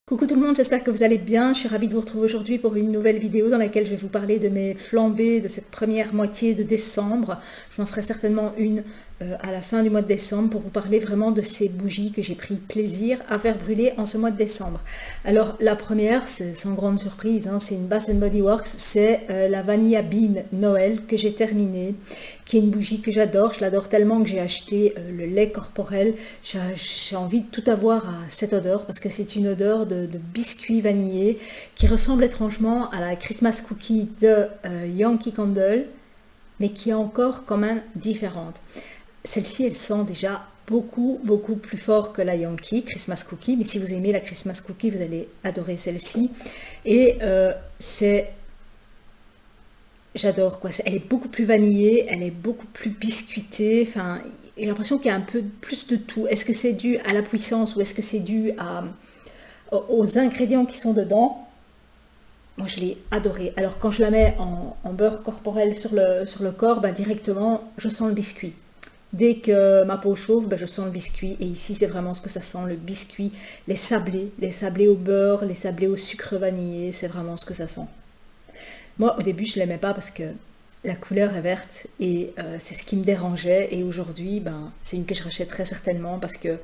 Coucou tout le monde, j'espère que vous allez bien. Je suis ravie de vous retrouver aujourd'hui pour une nouvelle vidéo dans laquelle je vais vous parler de mes flambées de cette première moitié de décembre. Je m'en ferai certainement une à la fin du mois de décembre pour vous parler vraiment de ces bougies que j'ai pris plaisir à faire brûler en ce mois de décembre. Alors la première, c'est sans grande surprise, hein, c'est une Bath Body Works, c'est la Vanilla Bean Noël que j'ai terminée, qui est une bougie que j'adore. Je l'adore tellement que j'ai acheté le lait corporel. J'ai envie de tout avoir à cette odeur parce que c'est une odeur de biscuit vanillé qui ressemble étrangement à la Christmas Cookie de Yankee Candle, mais qui est encore quand même différente. Celle-ci, elle sent déjà beaucoup plus fort que la Yankee Christmas Cookie, mais si vous aimez la Christmas Cookie, vous allez adorer celle-ci. Et j'adore quoi, elle est beaucoup plus vanillée, elle est beaucoup plus biscuitée, enfin, j'ai l'impression qu'il y a un peu plus de tout. Est-ce que c'est dû à la puissance ou est-ce que c'est dû aux ingrédients qui sont dedans? Moi je l'ai adorée. Alors quand je la mets en beurre corporel sur le corps, bah, directement je sens le biscuit. Dès que ma peau chauffe, bah, je sens le biscuit. Et ici c'est vraiment ce que ça sent, le biscuit, les sablés au beurre, les sablés au sucre vanillé, c'est vraiment ce que ça sent. Moi au début je ne l'aimais pas parce que la couleur est verte et c'est ce qui me dérangeait. Et aujourd'hui ben, c'est une que je rachète très certainement parce que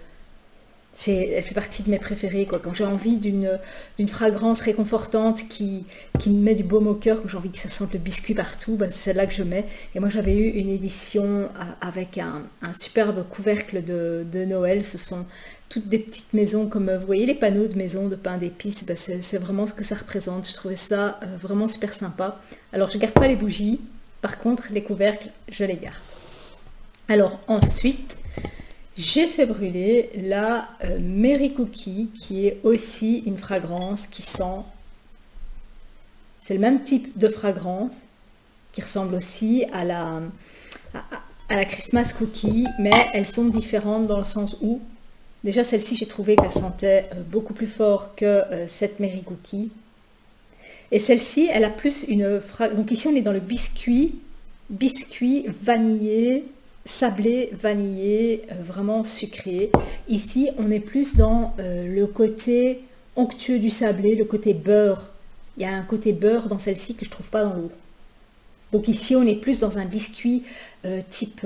elle fait partie de mes préférées, quoi. Quand j'ai envie d'une fragrance réconfortante qui me met du baume au cœur, quand j'ai envie que ça sente le biscuit partout, ben, c'est celle-là que je mets. Et moi j'avais eu une édition avec un superbe couvercle de Noël. Ce sont toutes des petites maisons, comme vous voyez les panneaux de maison de pain d'épices, ben c'est vraiment ce que ça représente. Je trouvais ça vraiment super sympa. Alors je ne garde pas les bougies, par contre les couvercles je les garde. Alors ensuite j'ai fait brûler la Merry Cookie, qui est aussi une fragrance qui sent, c'est le même type de fragrance, qui ressemble aussi à la Christmas Cookie, mais elles sont différentes dans le sens où, déjà celle-ci j'ai trouvé qu'elle sentait beaucoup plus fort que cette Merry Cookie, et celle-ci elle a plus une fragrance, donc ici on est dans le biscuit vanillé, sablé, vanillé, vraiment sucré. Ici, on est plus dans le côté onctueux du sablé, le côté beurre. Il y a un côté beurre dans celle-ci que je ne trouve pas dans l'autre. Donc ici, on est plus dans un biscuit type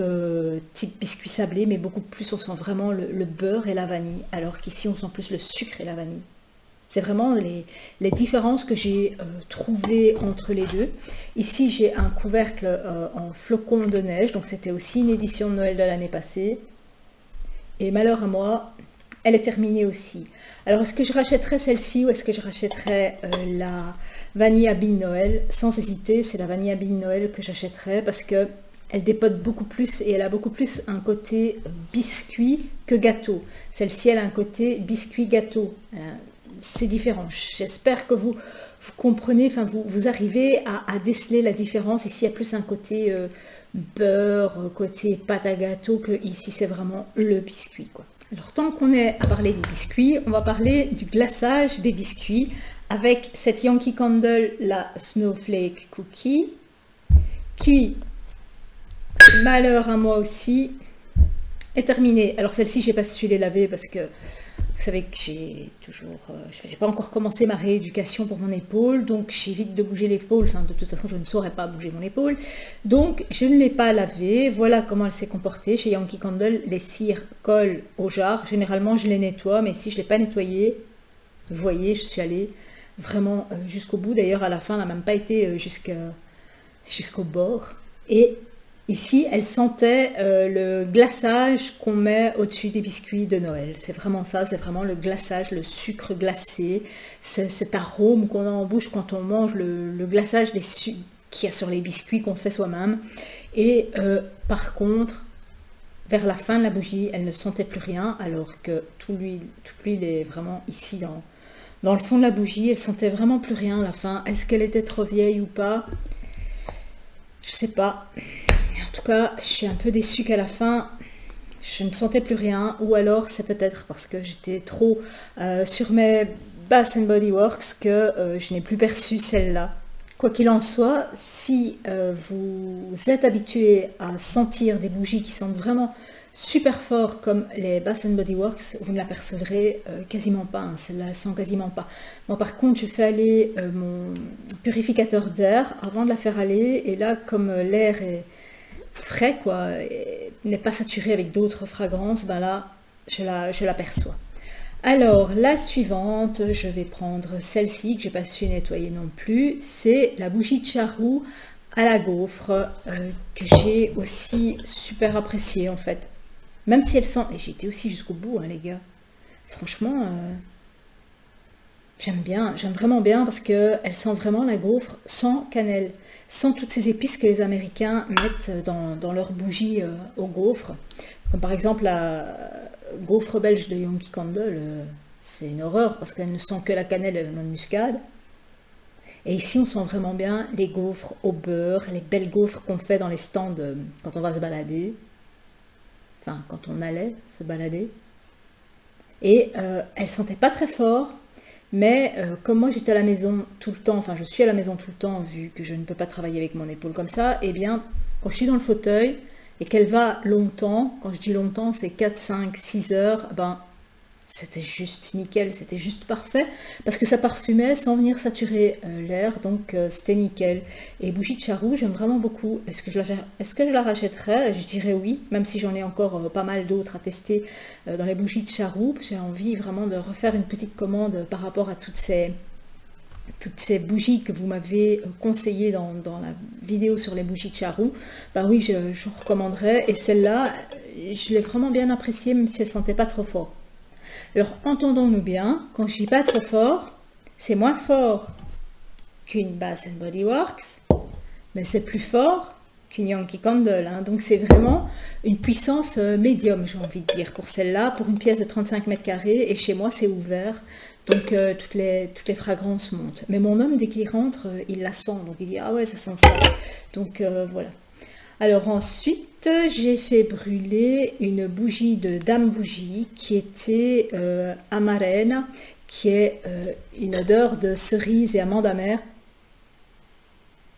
biscuit sablé, mais beaucoup plus, on sent vraiment le beurre et la vanille, alors qu'ici, on sent plus le sucre et la vanille. C'est vraiment les différences que j'ai trouvées entre les deux. Ici, j'ai un couvercle en flocons de neige. Donc, c'était aussi une édition de Noël de l'année passée. Et malheur à moi, elle est terminée aussi. Alors, est-ce que je rachèterais celle-ci ou est-ce que je rachèterais la Vanilla Bean Noël? Sans hésiter, c'est la Vanilla Bean Noël que j'achèterais parce que elle dépote beaucoup plus et elle a beaucoup plus un côté biscuit que gâteau. Celle-ci, elle a un côté biscuit gâteau. C'est différent. J'espère que vous comprenez, enfin vous arrivez à déceler la différence. Ici, il y a plus un côté beurre, côté pâte à gâteau, que ici, c'est vraiment le biscuit, quoi. Alors, tant qu'on est à parler des biscuits, on va parler du glaçage des biscuits avec cette Yankee Candle, la Snowflake Cookie, qui, malheur à moi aussi, est terminée. Alors, celle-ci, j'ai pas su les laver parce que vous savez que j'ai pas encore commencé ma rééducation pour mon épaule, donc j'évite de bouger l'épaule. Enfin, de toute façon, je ne saurais pas bouger mon épaule. Donc, je ne l'ai pas lavée. Voilà comment elle s'est comportée. Chez Yankee Candle, les cires collent au jarre. Généralement, je les nettoie, mais si je ne l'ai pas nettoyée, vous voyez, je suis allée vraiment jusqu'au bout. D'ailleurs, à la fin, elle n'a même pas été jusqu'au bord. Et ici, elle sentait le glaçage qu'on met au-dessus des biscuits de Noël. C'est vraiment ça, c'est vraiment le glaçage, le sucre glacé, cet arôme qu'on a en bouche quand on mange le glaçage qu'il y a sur les biscuits qu'on fait soi-même. Et par contre, vers la fin de la bougie, elle ne sentait plus rien, alors que toute l'huile est vraiment ici dans le fond de la bougie. Elle sentait vraiment plus rien à la fin. Est-ce qu'elle était trop vieille ou pas? Je sais pas. En tout cas, je suis un peu déçue qu'à la fin, je ne sentais plus rien. Ou alors, c'est peut-être parce que j'étais trop sur mes Bath Body Works que je n'ai plus perçu celle-là. Quoi qu'il en soit, si vous êtes habitué à sentir des bougies qui sentent vraiment super fort comme les Bath Body Works, vous ne l'apercevrez quasiment pas, hein, celle-là elle sent quasiment pas. Moi par contre je fais aller mon purificateur d'air avant de la faire aller, et là comme l'air est frais quoi, n'est pas saturé avec d'autres fragrances, ben là je l'aperçois. Alors la suivante, je vais prendre celle-ci que j'ai pas su nettoyer non plus, c'est la bougie de charroux à la gaufre que j'ai aussi super appréciée en fait. Même si elle sent, et j'ai été aussi jusqu'au bout hein, les gars, franchement j'aime bien, j'aime vraiment bien parce qu'elle sent vraiment la gaufre sans cannelle, sans toutes ces épices que les Américains mettent dans leurs bougies aux gaufres. Comme par exemple la gaufre belge de Yankee Candle, c'est une horreur parce qu'elle ne sent que la cannelle et la noix de muscade. Et ici on sent vraiment bien les gaufres au beurre, les belles gaufres qu'on fait dans les stands quand on va se balader. Enfin, quand on allait se balader. Et elle sentait pas très fort, mais comme moi j'étais à la maison tout le temps, enfin je suis à la maison tout le temps vu que je ne peux pas travailler avec mon épaule comme ça, et bien quand je suis dans le fauteuil et qu'elle va longtemps, quand je dis longtemps c'est 4, 5, 6 heures, ben c'était juste nickel, c'était juste parfait, parce que ça parfumait sans venir saturer l'air, donc c'était nickel. Et bougie de charroux, j'aime vraiment beaucoup. Est-ce que je la rachèterais? Je dirais oui, même si j'en ai encore pas mal d'autres à tester dans les bougies de charroux, parce que j'ai envie vraiment de refaire une petite commande par rapport à toutes ces bougies que vous m'avez conseillées dans la vidéo sur les bougies de charroux. Bah oui, je recommanderais, et celle-là, je l'ai vraiment bien appréciée, même si elle ne sentait pas trop fort. Alors, entendons-nous bien, quand je dis pas trop fort, c'est moins fort qu'une Bath Body Works, mais c'est plus fort qu'une Yankee Candle. Hein. Donc, c'est vraiment une puissance médium, j'ai envie de dire, pour celle-là, pour une pièce de 35 mètres carrés, et chez moi, c'est ouvert, donc toutes les fragrances montent. Mais mon homme, dès qu'il rentre, il la sent, donc il dit « Ah ouais, ça sent ça ». Donc, voilà. Alors ensuite, j'ai fait brûler une bougie de Dame Bougie qui était amarena, qui est une odeur de cerise et amande amère.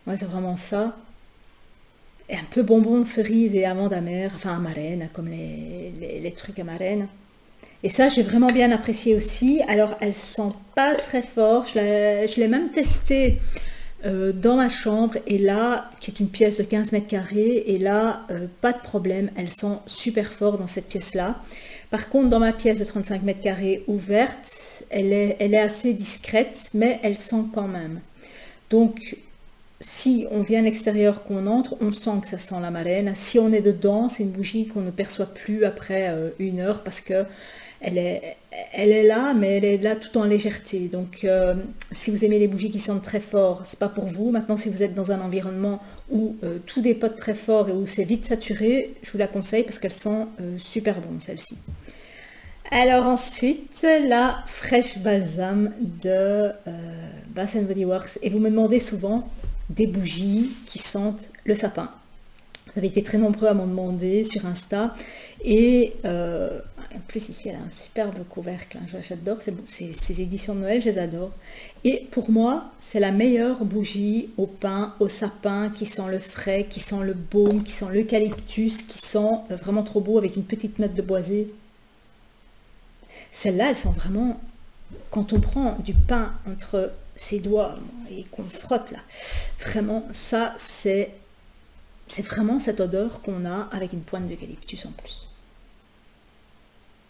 Ouais, c'est vraiment ça. Et un peu bonbon, cerise et amande amère, enfin amarena, comme les trucs amarena. Et ça, j'ai vraiment bien apprécié aussi. Alors, elle sent pas très fort. Je l'ai même testé dans ma chambre, et là, qui est une pièce de 15 mètres carrés, et là, pas de problème, elle sent super fort dans cette pièce-là. Par contre, dans ma pièce de 35 mètres carrés ouverte, elle est assez discrète, mais elle sent quand même. Donc, si on vient à l'extérieur, qu'on entre, on sent que ça sent la marraine. Si on est dedans, c'est une bougie qu'on ne perçoit plus après 1 heure, parce que elle est là, mais elle est là tout en légèreté. Donc, si vous aimez les bougies qui sentent très fort, c'est pas pour vous. Maintenant, si vous êtes dans un environnement où tout dépote très fort et où c'est vite saturé, je vous la conseille parce qu'elle sent super bon, celle-ci. Alors ensuite, la Fresh Balsam de Bath Body Works. Et vous me demandez souvent des bougies qui sentent le sapin. Vous avez été très nombreux à m'en demander sur Insta. Et en plus, ici, elle a un superbe couvercle. Hein. J'adore ces éditions de Noël, je les adore. Et pour moi, c'est la meilleure bougie au pin, au sapin, qui sent le frais, qui sent le baume, qui sent l'eucalyptus, qui sent vraiment trop beau avec une petite note de boisé. Celle-là, elle sent vraiment, quand on prend du pain entre ses doigts et qu'on frotte là, vraiment, ça, c'est vraiment cette odeur qu'on a avec une pointe d'eucalyptus en plus.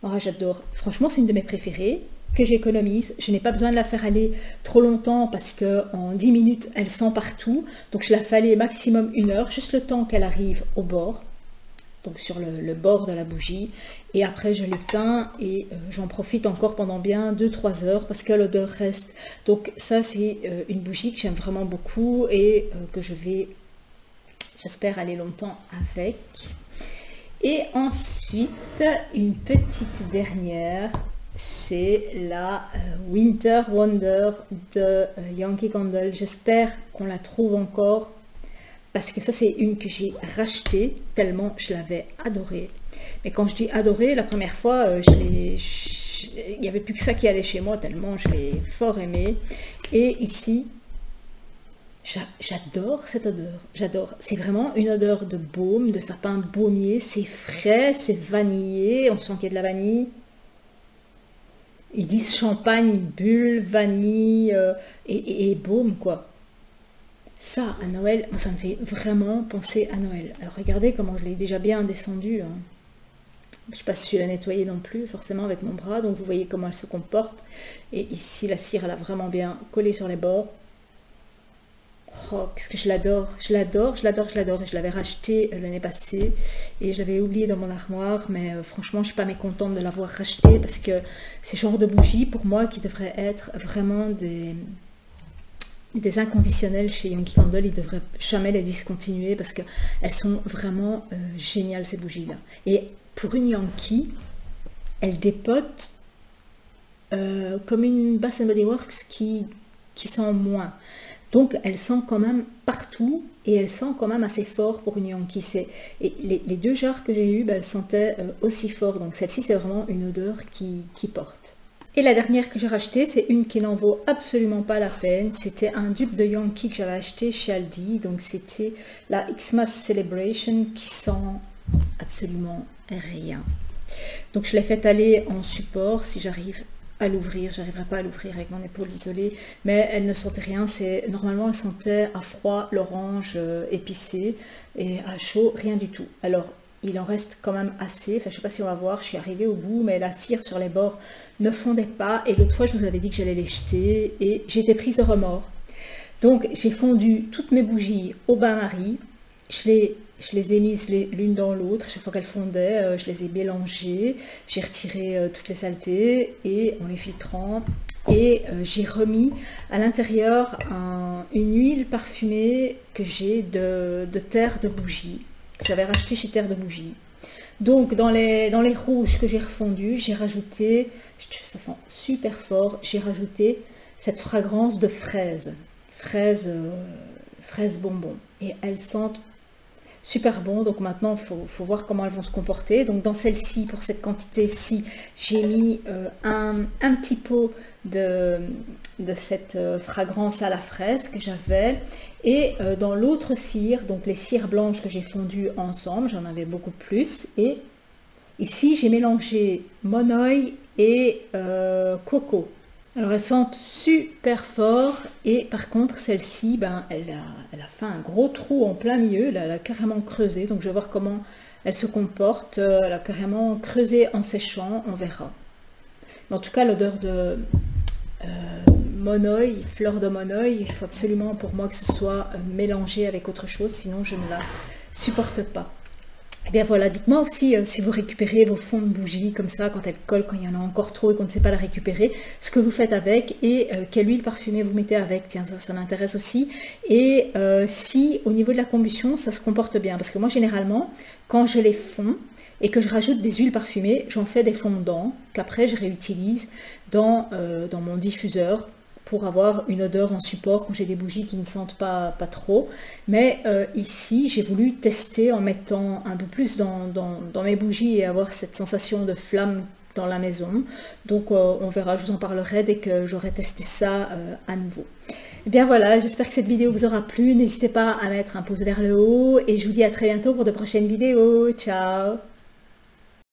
Oh, j'adore. Franchement, c'est une de mes préférées que j'économise. Je n'ai pas besoin de la faire aller trop longtemps parce qu'en 10 minutes, elle sent partout. Donc, je la fais aller maximum 1 heure, juste le temps qu'elle arrive au bord. Donc, sur le bord de la bougie. Et après, je l'éteins et j'en profite encore pendant bien 2-3 heures parce que l'odeur reste. Donc, ça, c'est une bougie que j'aime vraiment beaucoup et que je vais, j'espère, aller longtemps avec. Et ensuite, une petite dernière, c'est la Winter Wonder de Yankee Candle. J'espère qu'on la trouve encore, parce que ça, c'est une que j'ai rachetée tellement je l'avais adorée. Mais quand je dis adorée, la première fois, il n'y avait plus que ça qui allait chez moi, tellement je l'ai fort aimée. Et ici, J'adore cette odeur, j'adore. C'est vraiment une odeur de baume, de sapin baumier, c'est frais, c'est vanillé, on sent qu'il y a de la vanille. Ils disent champagne, bulle, vanille et baume quoi. Ça, à Noël, ça me fait vraiment penser à Noël. Alors regardez comment je l'ai déjà bien descendu. Hein. Je ne sais pas si je l'ai nettoyée non plus, forcément avec mon bras. Donc vous voyez comment elle se comporte. Et ici, la cire, elle a vraiment bien collé sur les bords. Oh, qu'est-ce que je l'adore. Je l'adore, je l'adore, je l'adore. Et je l'avais racheté l'année passée. Et je l'avais oublié dans mon armoire. Mais franchement, je ne suis pas mécontente de l'avoir racheté. Parce que c'est ce genre de bougies, pour moi, qui devraient être vraiment des inconditionnels chez Yankee Candle. Ils ne devraient jamais les discontinuer parce qu'elles sont vraiment géniales ces bougies là. Et pour une Yankee, elle dépote comme une Bath & Body Works qui sent moins. Donc elle sent quand même partout et elle sent quand même assez fort pour une Yankee. Et les deux jarres que j'ai eues, elles sentaient aussi fort. Donc celle-ci c'est vraiment une odeur qui porte. Et la dernière que j'ai rachetée, c'est une qui n'en vaut absolument pas la peine. C'était un dupe de Yankee que j'avais acheté chez Aldi. Donc c'était la Xmas Celebration qui sent absolument rien. Donc je l'ai fait aller en support si j'arrive à l'ouvrir. J'arriverai pas à l'ouvrir avec mon épaule isolée, mais elle ne sentait rien. Normalement elle sentait à froid l'orange épicé et à chaud rien du tout. Alors il en reste quand même assez, enfin je sais pas si on va voir, je suis arrivée au bout, mais la cire sur les bords ne fondait pas, et l'autre fois je vous avais dit que j'allais les jeter, et j'étais prise de remords. Donc j'ai fondu toutes mes bougies au bain-marie, je les ai mises l'une dans l'autre, chaque fois qu'elles fondaient, je les ai mélangées, j'ai retiré toutes les saletés, et en les filtrant, et j'ai remis à l'intérieur une huile parfumée que j'ai de terre de bougie. J'avais racheté chez Terre de Bougie. Donc dans les rouges que j'ai refondus, j'ai rajouté, ça sent super fort, j'ai rajouté cette fragrance de fraise bonbon. Et elles sentent super bon. Donc maintenant il faut voir comment elles vont se comporter. Donc dans celle-ci, pour cette quantité-ci, j'ai mis un petit pot de cette fragrance à la fraise que j'avais, et dans l'autre cire, donc les cires blanches que j'ai fondues ensemble, j'en avais beaucoup plus, et ici j'ai mélangé monoï et coco. Alors elles sentent super fort, et par contre celle-ci, elle a fait un gros trou en plein milieu, elle a carrément creusé, donc je vais voir comment elle se comporte. Elle a carrément creusé en séchant, on verra. Mais en tout cas l'odeur de monoï, fleur de monoï, il faut absolument pour moi que ce soit mélangé avec autre chose, sinon je ne la supporte pas. Et bien voilà, dites-moi aussi si vous récupérez vos fonds de bougies comme ça, quand elles collent, quand il y en a encore trop et qu'on ne sait pas la récupérer, ce que vous faites avec, et quelle huile parfumée vous mettez avec. Tiens, ça m'intéresse aussi. Et si au niveau de la combustion, ça se comporte bien. Parce que moi, généralement, quand je les fonds et que je rajoute des huiles parfumées, j'en fais des fondants qu'après je réutilise dans mon diffuseur pour avoir une odeur en support quand j'ai des bougies qui ne sentent pas trop. Mais ici, j'ai voulu tester en mettant un peu plus dans mes bougies et avoir cette sensation de flamme dans la maison. Donc on verra, je vous en parlerai dès que j'aurai testé ça à nouveau. Et bien voilà, j'espère que cette vidéo vous aura plu. N'hésitez pas à mettre un pouce vers le haut, et je vous dis à très bientôt pour de prochaines vidéos. Ciao!